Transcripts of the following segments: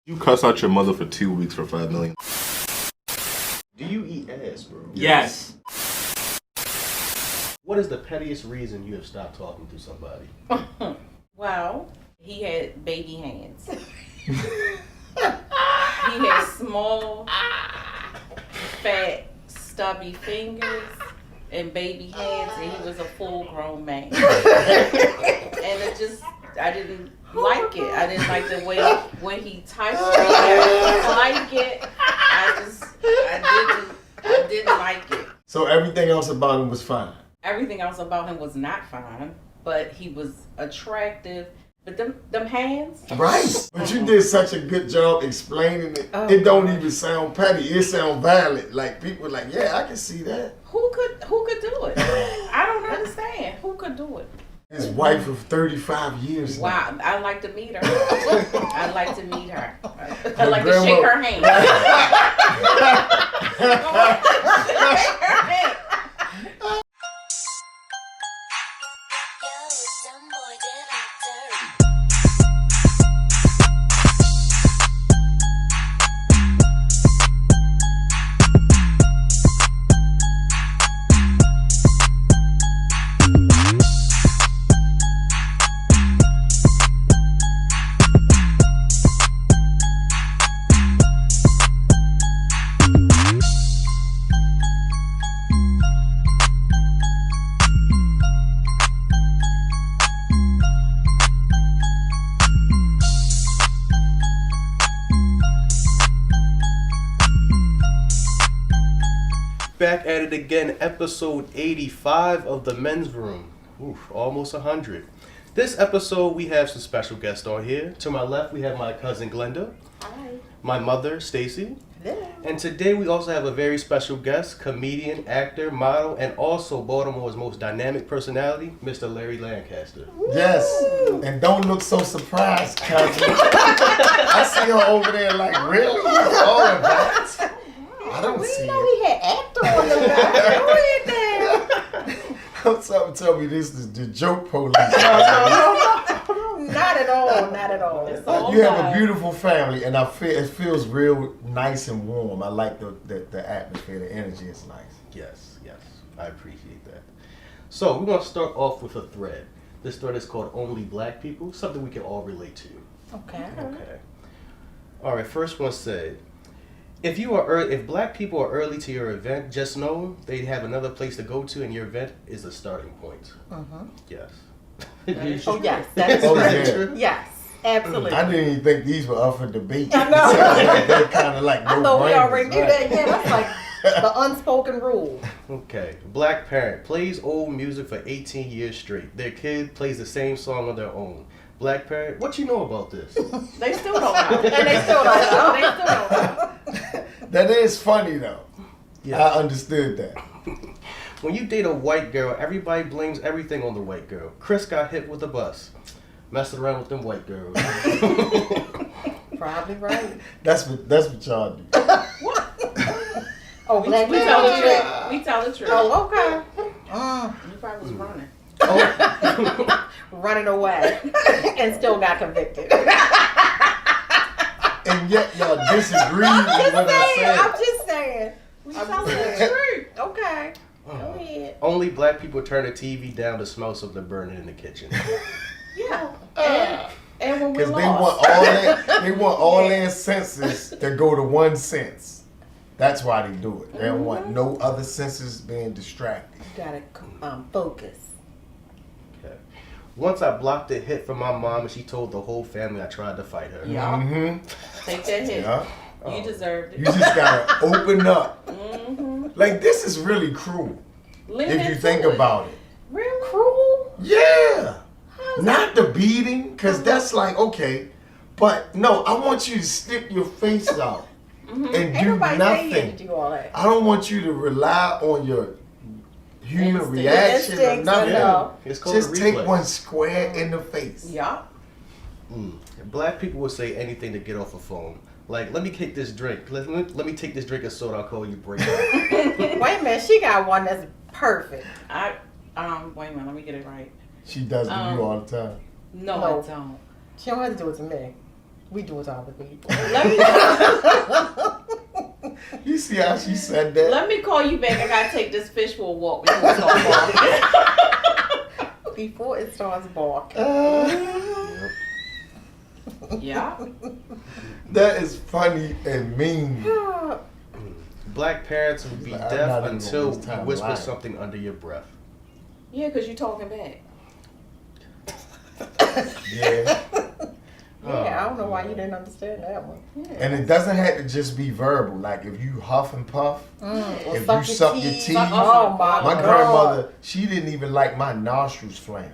You cuss out your mother for 2 weeks for $5 million. Do you eat ass, bro? Yes. What is the pettiest reason you have stopped talking to somebody? Well, he had baby hands. He had small, fat, stubby fingers and baby hands, and he was a full-grown man. And it just, I didn't like it. I didn't like the way when he touched me. I didn't like it. I didn't like it. So everything else about him was fine? Everything else about him was not fine, but he was attractive. But them hands. Right. But you did such a good job explaining it. It don't even sound petty. It sound valid. Like people are like, yeah, I can see that. Who could do it? I don't understand. Who could do it? His wife of 35 years. Wow, I'd like to meet her. I'd like to meet her. I'd like to grandma- shake her hand. Shake her hand. Back at it again, episode 85 of The Men's Room. Oof, almost 100. This episode, we have some special guests on here. To my left, we have my cousin Glenda. Hi. My mother, Stacy. Hello. And today we also have a very special guest, comedian, actor, model, and also Baltimore's most dynamic personality, Mr. Larry Lancaster. Yes. And don't look so surprised, cousin. I see her over there like, really? All of that? I don't see it. We had actor on the line. Something tell me this is the joke police. Not at all. Not at all. It's all You have a fine. beautiful family, and it feels real nice and warm. I like the atmosphere, the energy is nice. Yes, I appreciate that. So we're going to start off with a thread. This thread is called Only Black People, something we can all relate to. Okay. Okay. All right, first one said, if black people are early to your event, just know they have another place to go to, and your event is a starting point. Yes. Oh, yes. That is Oh, true. yeah. Yes. Absolutely. I didn't even think these were up for debate. I know. They're kind of like I no thought we brainers, already knew right? that. Yeah, that's like the unspoken rule. Okay. Black parent plays old music for 18 years straight. Their kid plays the same song on their own. Black parent, what you know about this? They still don't know. And they still don't know. They still don't know. That is funny though. Yeah. I understood that. When you date a white girl, everybody blames everything on the white girl. Chris got hit with a bus. Messing around with them white girls. Probably right. That's what y'all do. Oh, black We man tell the do truth. that? We tell the truth. Oh, okay. You probably was running. Running away and still got convicted. And yet y'all disagree with what I said. I'm just saying. We tell the truth. Okay. Go ahead. Only black people turn the TV down to smell something burning in the kitchen. Yeah. And when we Because lost. they want all their senses to go to one sense. That's why they do it. They don't want no other senses being distracted. You gotta focus. Okay. Once I blocked a hit from my mom and she told the whole family I tried to fight her. Yeah. Mm-hmm. Take that hit. Yeah. You deserved You it. just gotta open up. Mm-hmm. Like, this is really cruel. If you think about it. Really? Cruel? Yeah. Not the beating, because that's like, okay. But no, I want you to stick your face out and do Everybody nothing. say you do all that. I don't want you to rely on your human Instinct. reaction or Instincts, nothing. I know. It's called Just a take reflex. one square in the face. Yeah. Black people will say anything to get off a phone. Like, let me take this drink. Let me take this drink of soda. I'll call you break up. Wait a minute, she got one that's perfect. Wait a minute, let me get it right. She does to you all the time. No, No. I don't. She don't have to do it to me. We do it to other people. You see how she said that? Let me call you back. I gotta take this fish for a walk before it starts barking. Before it starts barking. Yeah. That is funny and mean. Black parents would be I'm not deaf even until gonna waste time you whisper lying. something under your breath. Yeah, because you're talking back. Yeah. Yeah, I don't know why you didn't understand that one. And it doesn't have to just be verbal. Like if you huff and puff, Or if you suck your teeth. Oh my My God. grandmother, she didn't even like my nostrils flaring.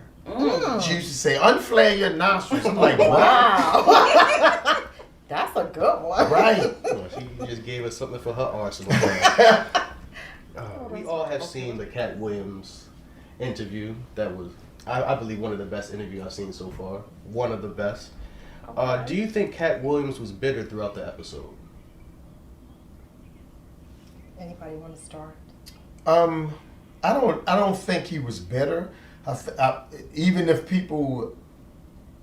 She used to say, unflare your nostrils. I'm like, wow. Wow. That's a good one. Right. Well, she just gave us something for her arsenal. We all have seen the Cat Williams interview. That was, I believe, one of the best interviews I've seen so far. One of the best. Do you think Cat Williams was bitter throughout the episode? Anybody want to start? I don't think he was bitter. Even if people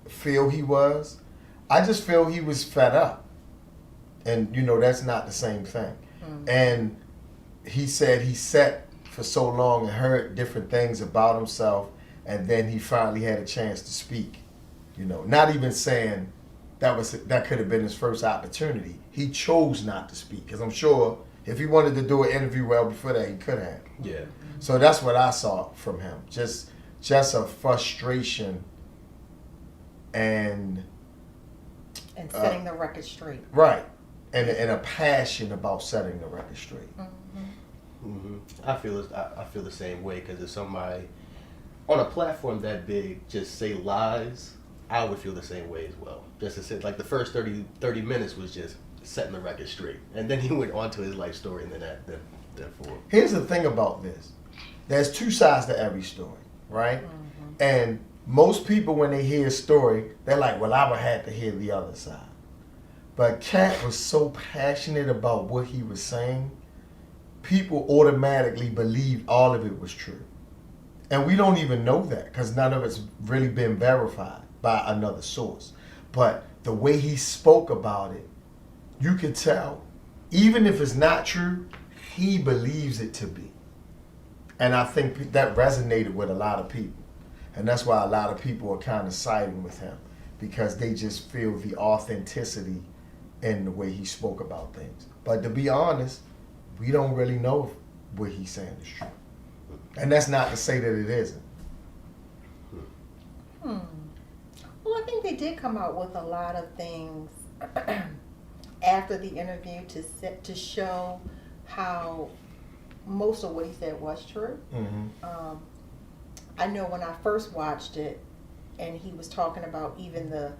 feel he was, I just feel he was fed up. And that's not the same thing. And he said he sat for so long and heard different things about himself, and then he finally had a chance to speak. Not even saying that could have been his first opportunity. He chose not to speak, because I'm sure if he wanted to do an interview well before that, he could have. Yeah. So that's what I saw from him. Just a frustration and setting the record straight. right, and a passion about setting the record straight. I feel the same way, because if somebody on a platform that big just say lies, I would feel the same way as well. Just to say, like, the first 30 minutes was just setting the record straight, and then he went on to his life story, and then therefore. Here's the thing about this: there's two sides to every story, right? And most people, when they hear a story, they're like, "Well, I would have to hear the other side." But Cat was so passionate about what he was saying, people automatically believed all of it was true. And we don't even know that, because none of it's really been verified by another source. But the way he spoke about it, you could tell, even if it's not true, he believes it to be. And I think that resonated with a lot of people. And that's why a lot of people are kind of siding with him, because they just feel the authenticity in the way he spoke about things. But to be honest, we don't really know if what he's saying is true. And that's not to say that it isn't. Well, I think they did come out with a lot of things after the interview to show how most of what he said was true. I know when I first watched it, and he was talking about even the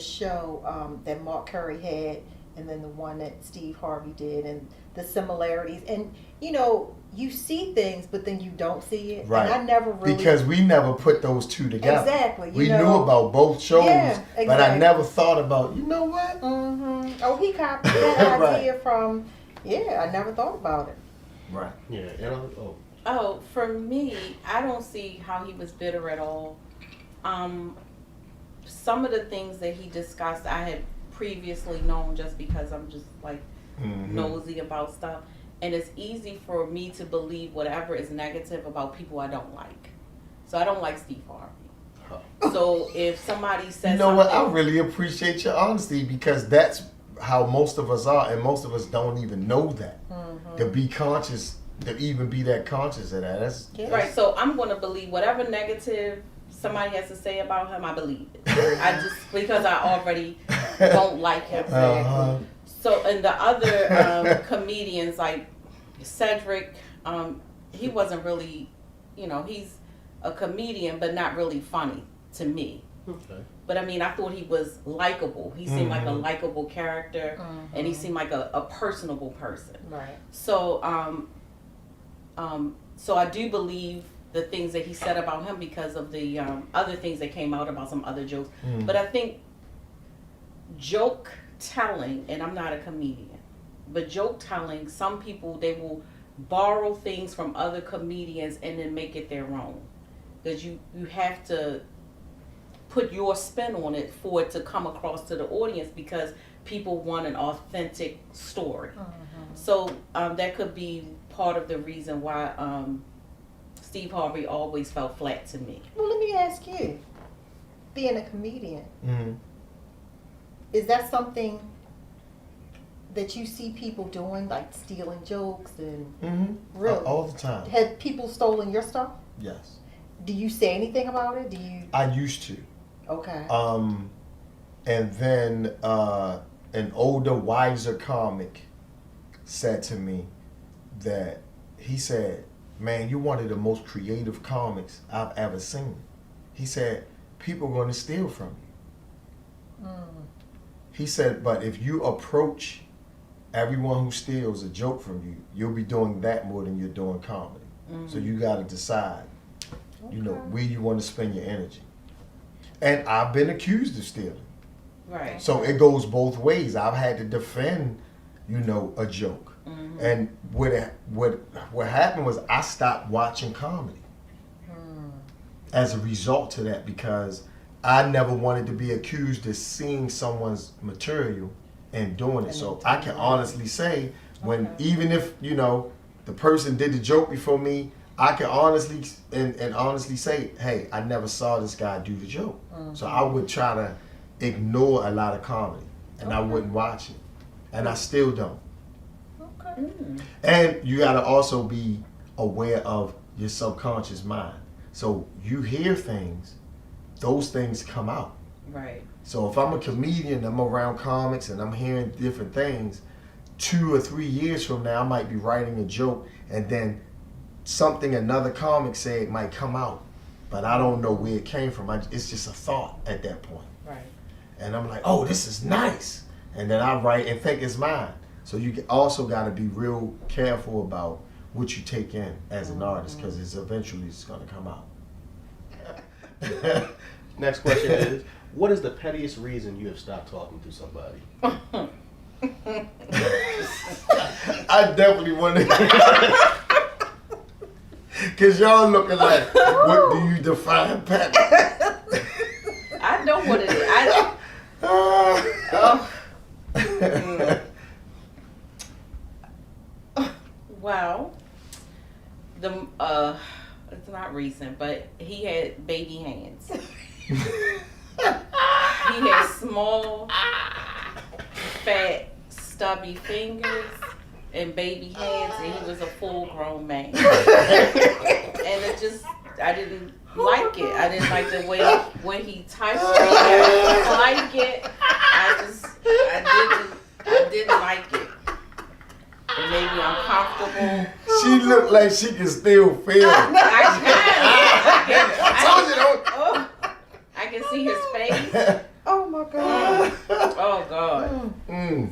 show that Mark Curry had, and then the one that Steve Harvey did, and the similarities. And you see things, but then you don't see it. Right. And I never really, because we never put those two together. Exactly. We knew about both shows, Yeah, but I exactly. never thought about, you know what? Oh, he copied that Right. idea from. Yeah, I never thought about it. Right. Yeah. And Oh, for me, I don't see how he was bitter at all. Some of the things that he discussed, I had previously known, just because I'm just like nosy about stuff. And it's easy for me to believe whatever is negative about people I don't like. So I don't like Steve Harvey. So if somebody says You know what? I something- really appreciate your honesty, because that's how most of us are, and most of us don't even know that. To be conscious, to even be that conscious of that. That's Right, so I'm going to believe whatever negative somebody has to say about him, I believe it. Because I already don't like him. Uh-huh. So, and the other comedians, like Cedric, he wasn't really, he's a comedian, but not really funny to me. Okay. But I mean, I thought he was likable. He seemed like a likable character, and he seemed like a personable person. Right. So, so I do believe the things that he said about him, because of the other things that came out about some other jokes. But I think joke telling, and I'm not a comedian, but joke telling, some people, they will borrow things from other comedians and then make it their own. Because you have to put your spin on it for it to come across to the audience because people want an authentic story. So that could be part of the reason why Steve Harvey always felt flat to me. Well, let me ask you, being a comedian, Mm-hmm. is that something that you see people doing, like stealing jokes and really? All the time. Had people stolen your stuff? Yes. Do you say anything about it? Do you? I used to. Okay. And then an older, wiser comic said to me that he said, "Man, you're one of the most creative comics I've ever seen." He said, "People are going to steal from you." He said, "But if you approach everyone who steals a joke from you, you'll be doing that more than you're doing comedy. So you got to decide, you know, where you want to spend your energy." And I've been accused of stealing. Right. So it goes both ways. I've had to defend, you know, a joke. And what happened was I stopped watching comedy as a result to that, because I never wanted to be accused of seeing someone's material and doing it. So I can honestly say, when even if, you know, the person did the joke before me, I can honestly and honestly say, hey, I never saw this guy do the joke. So I would try to ignore a lot of comedy, and I wouldn't watch it, and I still don't. And you got to also be aware of your subconscious mind. So you hear things, those things come out. Right. So if I'm a comedian, I'm around comics and I'm hearing different things, 2 or 3 years from now, I might be writing a joke, and then something another comic said might come out, but I don't know where it came from. It's just a thought at that point. Right. And I'm like, oh, this is nice. And then I write and think it's mine. So you also got to be real careful about what you take in as an artist, because it's eventually going to come out. Next question is, what is the pettiest reason you have stopped talking to somebody? I definitely want to. Because y'all looking like, what do you define petty? I know what it is. Well, it's not recent, but he had baby hands. He had small, fat, stubby fingers and baby hands, and he was a full-grown man. And it just, I didn't like it. I didn't like the way when he typed it. I didn't like it. I didn't like it. It made me uncomfortable. She looked like she can still feel. I told you though. I can see his face. Oh my God. Oh God.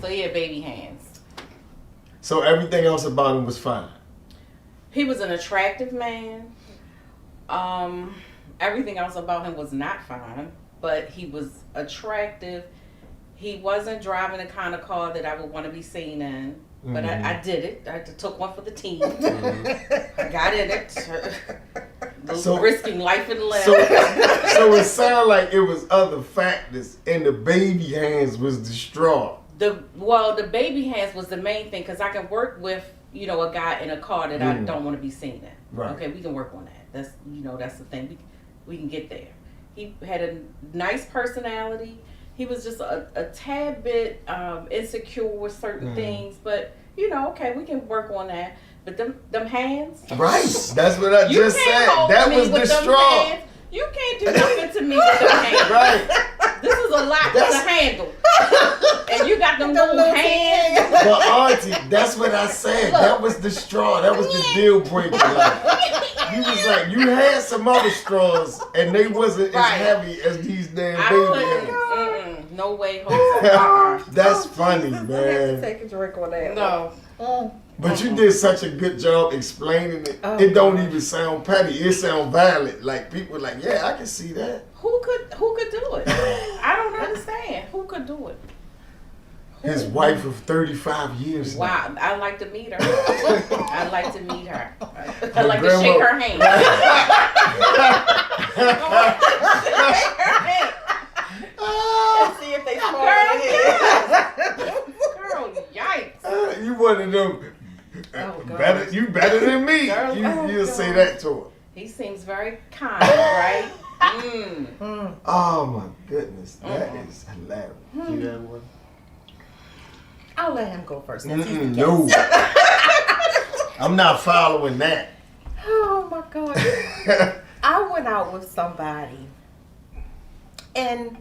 So he had baby hands. So everything else about him was fine. He was an attractive man. Everything else about him was not fine, but he was attractive. He wasn't driving the kind of car that I would want to be seen in. But I did it. I took one for the team. I got in it. Risking life and limb. So it sounded like it was other factors, and the baby hands was distraught. The baby hands was the main thing, because I can work with, you know, a guy in a car that I don't want to be seen in. Right. Okay, we can work on that. That's, you know, that's the thing. We can get there. He had a nice personality. He was just a tad bit insecure with certain things, but you know, okay, we can work on that. But them hands, Right, that's what I just said. That was distraught. You can't do nothing to me with them hands. Right. This is a lot to handle, and you got them little hands. But auntie, that's what I said. That was the straw. That was the deal breaker. Like, you was like, you had some other straws, and they wasn't as heavy as these damn baby hands. No way, Jose. That's funny, I have to man. take a drink on that. No. But you did such a good job explaining it. It don't even sound petty. It sound valid. Like people like, yeah, I can see that. Who could do it? I don't understand. Who could do it? His wife of 35 years. Wow, Now. I'd like to meet her. I'd like to meet her. I'd like to grandma- shake her hand. Shake her hand. They smaller than his. Girl, yikes. You one of them. Oh, God. Better than me. Girl, You'll say that to her. He seems very kind, right? Mm. Oh my goodness, that is hilarious. You have one? I'll let him go first. Since he's the guest. No, I'm not following that. Oh my God. I went out with somebody, and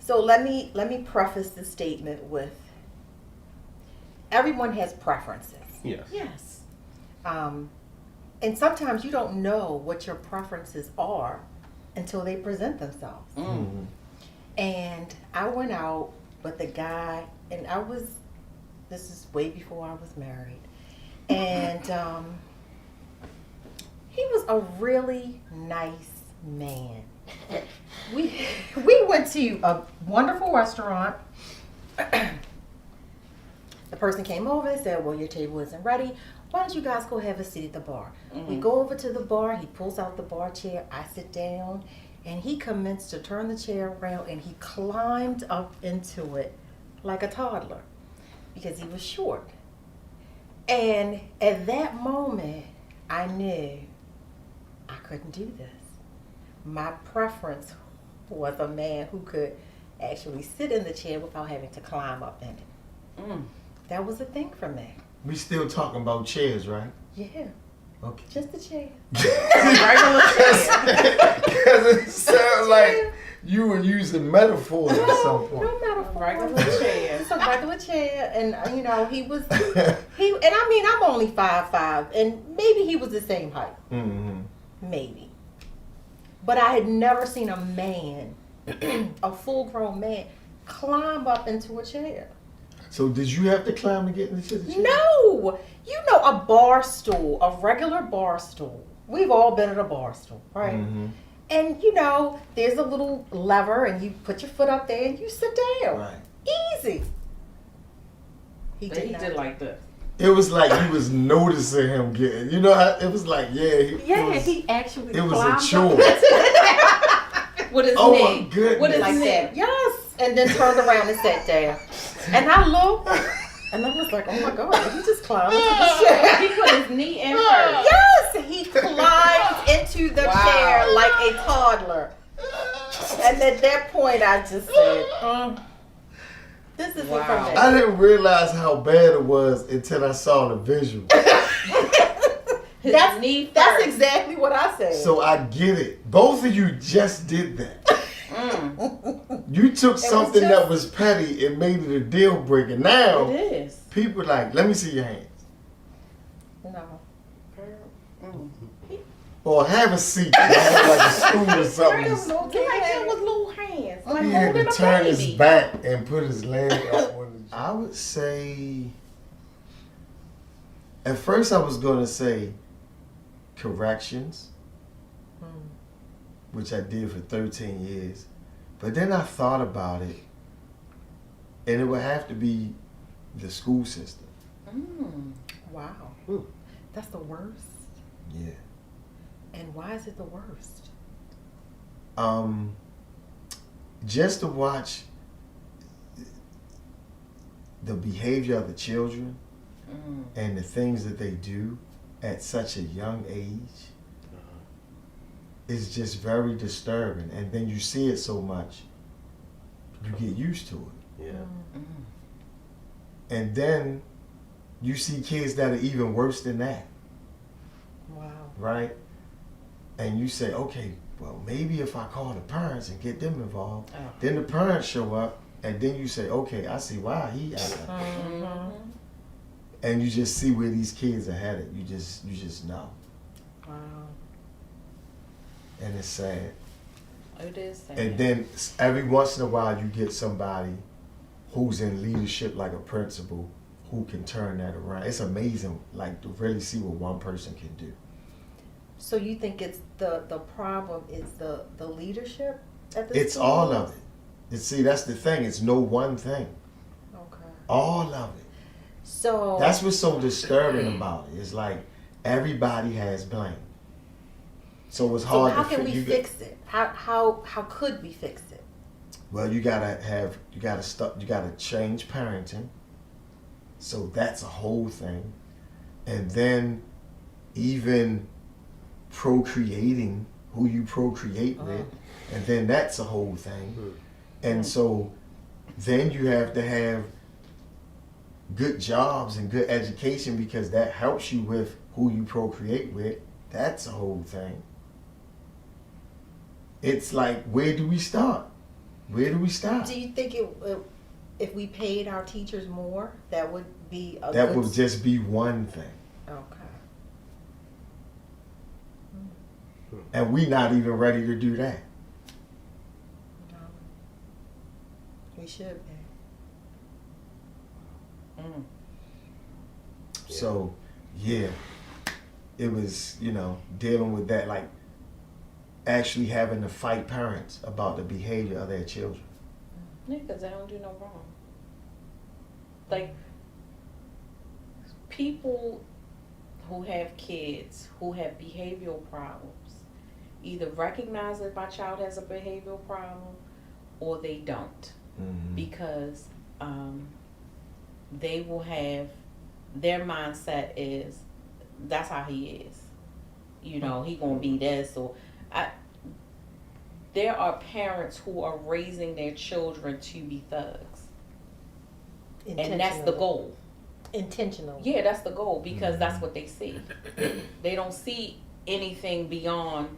so let me preface the statement with everyone has preferences. Yes. Yes. And sometimes you don't know what your preferences are until they present themselves. Mm-hmm. And I went out with a guy, and this is way before I was married. And he was a really nice man. We went to a wonderful restaurant. The person came over and said, well, your table isn't ready. Why don't you guys go have a seat at the bar? We go over to the bar. He pulls out the bar chair. I sit down, and he commenced to turn the chair around, and he climbed up into it like a toddler because he was short. And at that moment, I knew I couldn't do this. My preference was a man who could actually sit in the chair without having to climb up in it. That was a thing for me. We still talking about chairs, right? Yeah, Okay. just a chair. Regular chair. Because it sounds like you were using metaphors at some point. No metaphor. Regular chair. It's a regular chair, and he was and I mean I'm only 5'5", and maybe he was the same height, Mm-hmm. maybe. But I had never seen a man, a full-grown man, climb up into a chair. So did you have to climb to get into the chair? No, a bar stool, a regular bar stool. We've all been at a bar stool, right? Mm-hmm. And there's a little lever, and you put your foot up there, and you sit down. Right. Easy. He But he not. did like this. It was like you was noticing him getting. It was like He actually It was climbed a chore. up With his Oh, knee. my goodness. With his like knee. that. Yes. And then turned around and sat down. And I looked, and I was like, oh my God, he just climbed into the chair. He put his knee in first. Yes, he climbed into the chair like a toddler. And at that point, I just said, this is Wow. for me. I didn't realize how bad it was until I saw the visual. His knee first. That's exactly what I said. So I get it. Both of you just did that. You took something that was petty and made it a deal breaker. Now It is. people like, let me see your hands. No. Or have a seat. Like a stool or something. Like that with little hands. Like He had holding to a turn his baby. back and put his leg up on the I would say, at first I was going to say corrections, which I did for 13 years. But then I thought about it, and it would have to be the school system. Wow. That's the worst. Yeah. And why is it the worst? Just to watch the behavior of the children and the things that they do at such a young age is just very disturbing. And then you see it so much, you get used to it. Yeah. And then you see kids that are even worse than that, Wow. right? And you say, okay, well, maybe if I call the parents and get them involved, then the parents show up, and then you say, okay, I see why he acting. And you just see where these kids are headed. You just know. Wow. And it's sad. It is sad. And then every once in a while you get somebody who's in leadership like a principal who can turn that around. It's amazing, like, to really see what one person can do. So you think it's the problem is the leadership at the It's school? all of it. See, that's the thing. It's no one thing. Okay. All of it. So That's what's so disturbing about it. It's like everybody has blame. So it's so hard how to can we you fix it? How could we fix it? Well, you gotta change parenting. So that's a whole thing. And then even procreating, who you procreate with, and then that's a whole thing. And so then you have to have good jobs and good education because that helps you with who you procreate with. That's a whole thing. It's like, where do we start? Where do we start? Do you think if we paid our teachers more, that would be a That good would just be one thing. Okay. And we not even ready to do that. No. We should be. So, yeah, it was, dealing with that, like actually having to fight parents about the behavior of their children. Yeah, because they don't do no wrong. Like, people who have kids who have behavioral problems either recognize that my child has a behavioral problem or they don't. Mm-hmm. Because they will have, their mindset is, that's how he is. He gonna be this. Or there are parents who are raising their children to be thugs. And that's the goal. Intentional. Yeah, that's the goal because that's what they see. They don't see anything beyond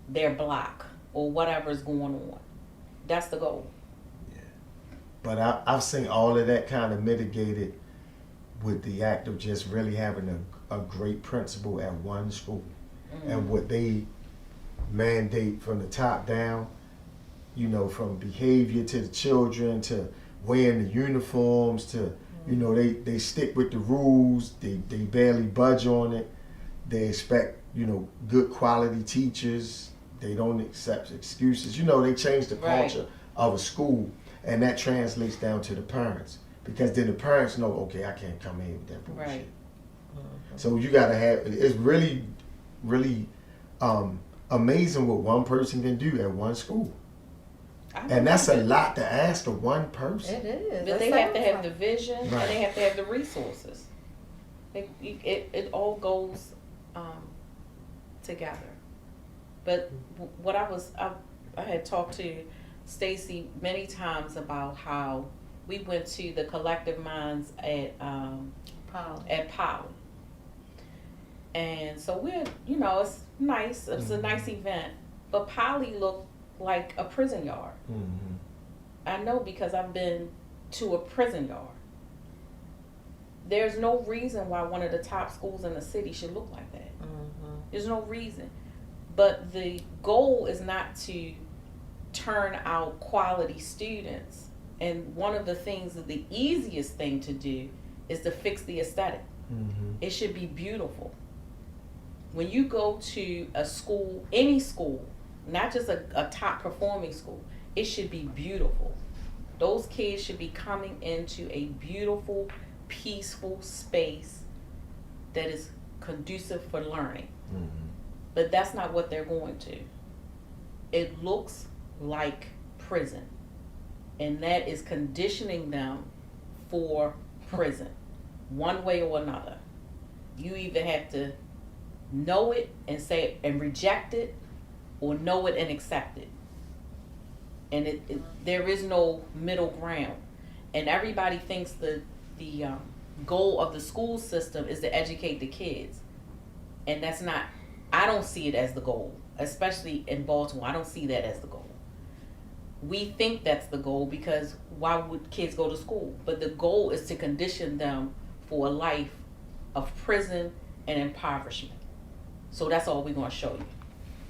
their block or whatever's going on. That's the goal. Yeah. But I've seen all of that kind of mitigated with the act of just really having a great principal at one school. Mm-hmm. And what they mandate from the top down, from behavior to the children to wearing the uniforms to, they stick with the rules. They barely budge on it. They expect, good quality teachers. They don't accept excuses. They change the culture of a school, and that translates down to the parents. Because then the parents know, okay, I can't come in with that bullshit. Right. Mm-hmm. So you gotta have, it's really, really amazing what one person can do at one school. And that's a lot to ask of one person. It is. But they have to have the vision and they have to have the resources. It all goes together. But what I had talked to Stacy many times about how we went to the Collective Minds at Poly. And so we're, it's nice. It's a nice event. But Poly looked like a prison yard. Mm-hmm. I know because I've been to a prison yard. There's no reason why one of the top schools in the city should look like that. Mm-hmm. There's no reason. But the goal is not to turn out quality students. And one of the things, the easiest thing to do is to fix the aesthetic. Mm-hmm. It should be beautiful. When you go to a school, any school, not just a top performing school, it should be beautiful. Those kids should be coming into a beautiful, peaceful space that is conducive for learning. Mm-hmm. But that's not what they're going to. It looks like prison. And that is conditioning them for prison, one way or another. You either have to know it and say it and reject it, or know it and accept it. And there is no middle ground. And everybody thinks the goal of the school system is to educate the kids. And that's not, I don't see it as the goal, especially in Baltimore. I don't see that as the goal. We think that's the goal because why would kids go to school? But the goal is to condition them for a life of prison and impoverishment. So that's all we're going to show you.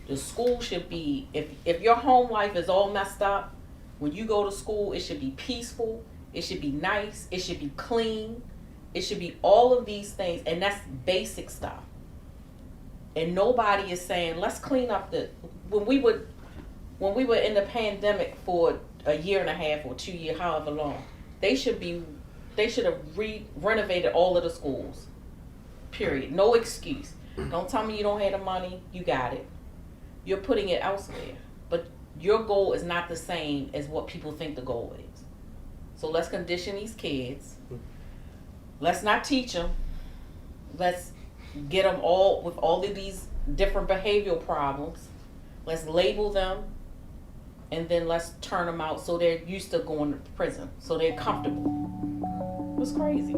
The school should be, if your home life is all messed up, when you go to school, it should be peaceful, it should be nice, it should be clean, it should be all of these things, and that's basic stuff. And nobody is saying, let's clean up when we were in the pandemic for a year and a half or 2 years, however long, they should have renovated all of the schools. Period. No excuse. Don't tell me you don't have the money. You got it. You're putting it elsewhere. But your goal is not the same as what people think the goal is. So let's condition these kids. Let's not teach them. Let's get them all with all of these different behavioral problems. Let's label them, and then let's turn them out so they're used to going to prison, so they're comfortable. It was crazy.